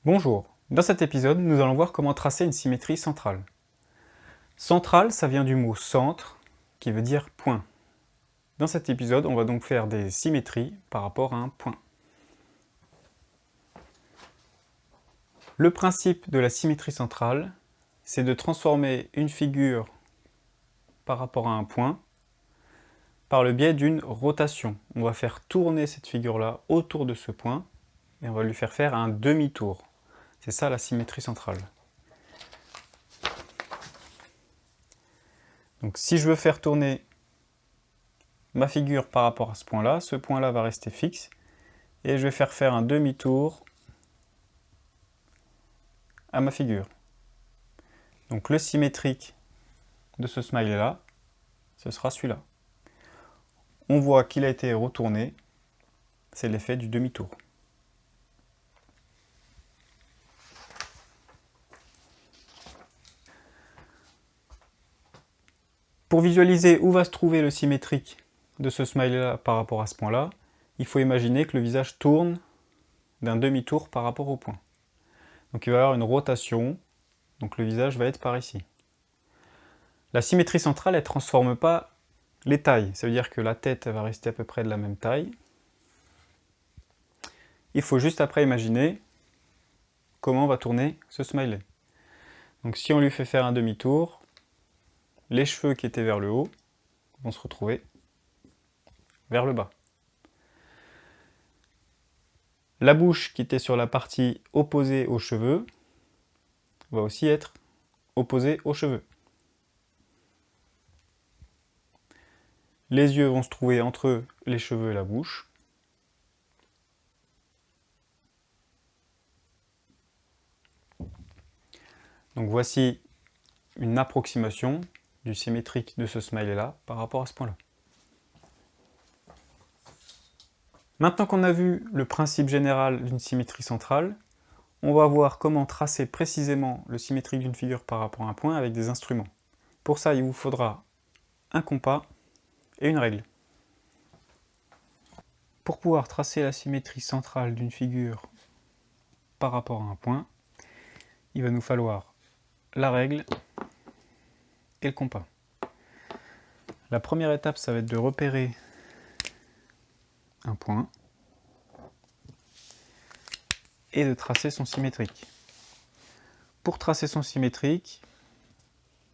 Bonjour, dans cet épisode, nous allons voir comment tracer une symétrie centrale. Centrale, ça vient du mot centre, qui veut dire point. Dans cet épisode, on va donc faire des symétries par rapport à un point. Le principe de la symétrie centrale, c'est de transformer une figure par rapport à un point par le biais d'une rotation. On va faire tourner cette figure-là autour de ce point et on va lui faire un demi-tour. C'est ça la symétrie centrale. Donc si je veux faire tourner ma figure par rapport à ce point-là va rester fixe et je vais faire un demi-tour à ma figure. Donc le symétrique de ce smiley-là, ce sera celui-là. On voit qu'il a été retourné, c'est l'effet du demi-tour. Pour visualiser où va se trouver le symétrique de ce smiley-là par rapport à ce point-là, il faut imaginer que le visage tourne d'un demi-tour par rapport au point. Donc il va y avoir une rotation, donc le visage va être par ici. La symétrie centrale, elle ne transforme pas les tailles, ça veut dire que la tête va rester à peu près de la même taille. Il faut juste après imaginer comment va tourner ce smiley. Donc si on lui fait faire un demi-tour, les cheveux qui étaient vers le haut vont se retrouver vers le bas. La bouche qui était sur la partie opposée aux cheveux va aussi être opposée aux cheveux. Les yeux vont se trouver entre les cheveux et la bouche. Donc voici une approximation du symétrique de ce smiley-là par rapport à ce point-là. Maintenant qu'on a vu le principe général d'une symétrie centrale, on va voir comment tracer précisément le symétrique d'une figure par rapport à un point avec des instruments. Pour ça, il vous faudra un compas et une règle. Pour pouvoir tracer la symétrie centrale d'une figure par rapport à un point, il va nous falloir la règle et le compas. La première étape, ça va être de repérer un point et de tracer son symétrique. Pour tracer son symétrique,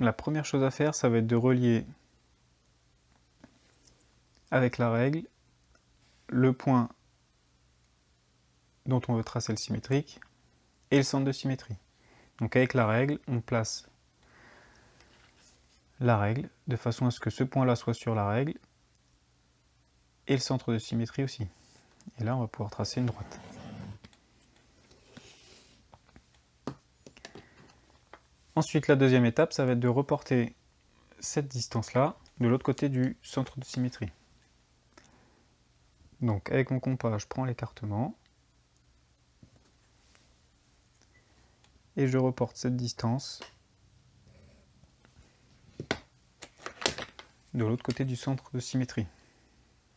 la première chose à faire, ça va être de relier avec la règle le point dont on veut tracer le symétrique et le centre de symétrie. Donc avec la règle, on place la règle de façon à ce que ce point-là soit sur la règle et le centre de symétrie aussi. Et là, on va pouvoir tracer une droite. Ensuite, la deuxième étape, ça va être de reporter cette distance-là de l'autre côté du centre de symétrie. Donc avec mon compas, je prends l'écartement et je reporte cette distance de l'autre côté du centre de symétrie.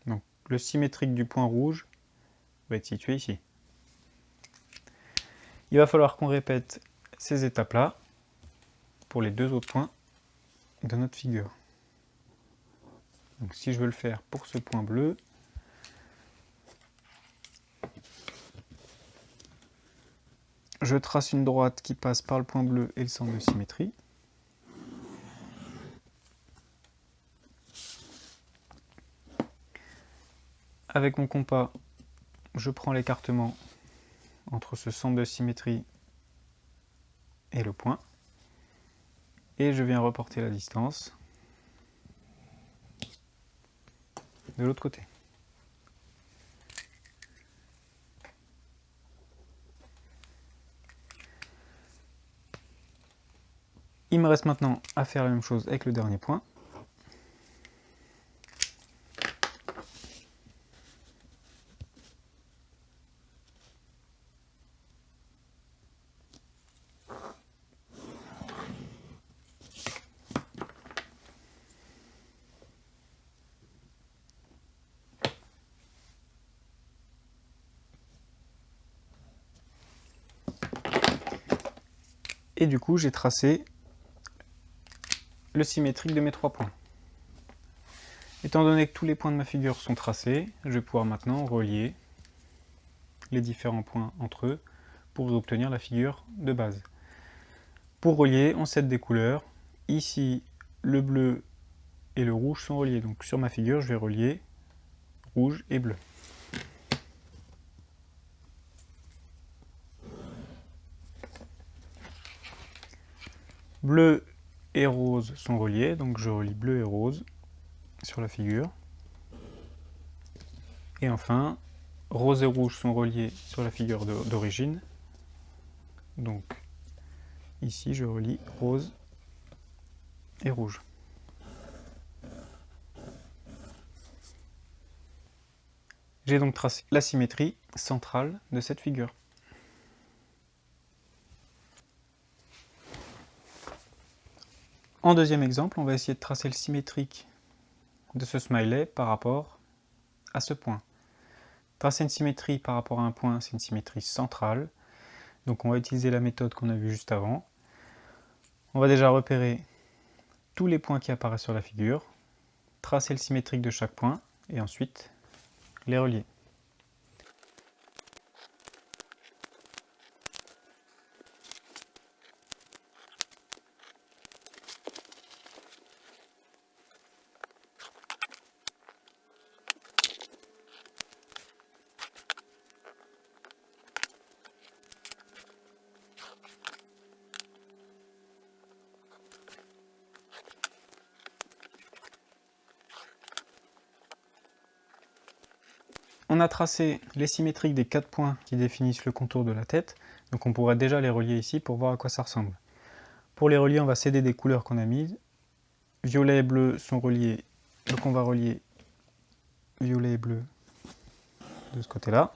Donc le symétrique du point rouge va être situé ici. Il va falloir qu'on répète ces étapes-là pour les deux autres points de notre figure. Donc si je veux le faire pour ce point bleu, je trace une droite qui passe par le point bleu et le centre de symétrie. Avec mon compas, je prends l'écartement entre ce centre de symétrie et le point. Et je viens reporter la distance de l'autre côté. Il me reste maintenant à faire la même chose avec le dernier point. Et du coup, j'ai tracé le symétrique de mes 3 points. Étant donné que tous les points de ma figure sont tracés, je vais pouvoir maintenant relier les différents points entre eux pour obtenir la figure de base. Pour relier, on set des couleurs. Ici, le bleu et le rouge sont reliés. Donc sur ma figure, je vais relier rouge et bleu. Bleu et rose sont reliés, donc je relie bleu et rose sur la figure. Et enfin, rose et rouge sont reliés sur la figure d'origine. Donc ici, je relie rose et rouge. J'ai donc tracé la symétrie centrale de cette figure. En deuxième exemple, on va essayer de tracer le symétrique de ce smiley par rapport à ce point. Tracer une symétrie par rapport à un point, c'est une symétrie centrale. Donc on va utiliser la méthode qu'on a vue juste avant. On va déjà repérer tous les points qui apparaissent sur la figure, tracer le symétrique de chaque point, et ensuite les relier. On a tracé les symétriques des 4 points qui définissent le contour de la tête, donc on pourrait déjà les relier ici pour voir à quoi ça ressemble. Pour les relier, on va céder des couleurs qu'on a mises. Violet et bleu sont reliés, donc on va relier violet et bleu de ce côté-là.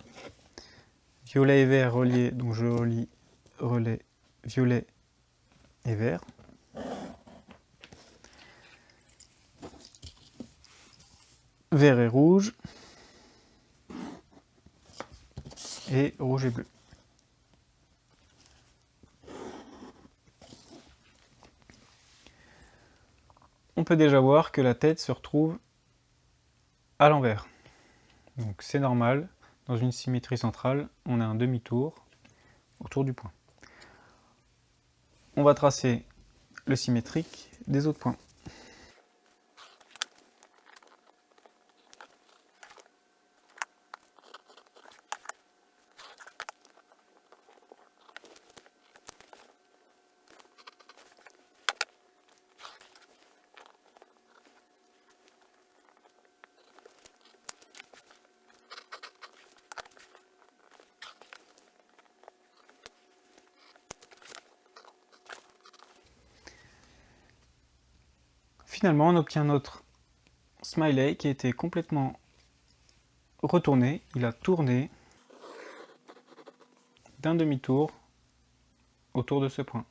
Violet et vert reliés, donc je relie relais violet et vert. Vert et rouge. Et rouge et bleu. On peut déjà voir que la tête se retrouve à l'envers. Donc c'est normal, dans une symétrie centrale, on a un demi-tour autour du point. On va tracer le symétrique des autres points. Finalement, on obtient notre smiley qui a été complètement retourné. Il a tourné d'un demi-tour autour de ce point.